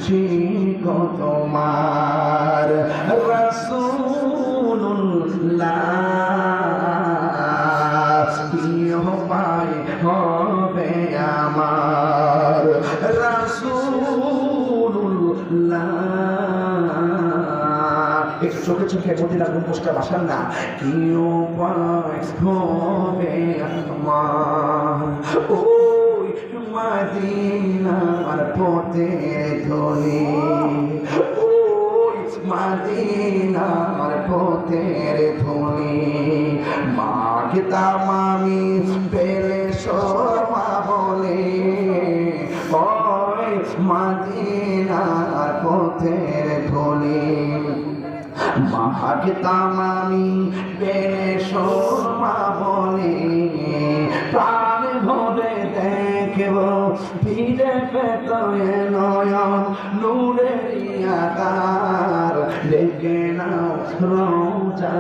শিখো তোমার রাসূলুল্লাহ প্রিয় পাই হবে আমার রাসূলুল্লাহ। একটু চোখে চোখে মদিনা গম্বুজটা বাসান না। কি উপায় হবে আমার ওই মদিনার পথের ধনি, ওই মদিনার পথের ধনি। মাগতাম আমি পেলে শর্মা বলে ওই মদিনার পথের ধনি। মাগতাম আমি পেলে শর্মা বলে প্রাণ ভরে দেখব ফিরে পেত নয়ন নূরের আকার। দেখে নাও রওজা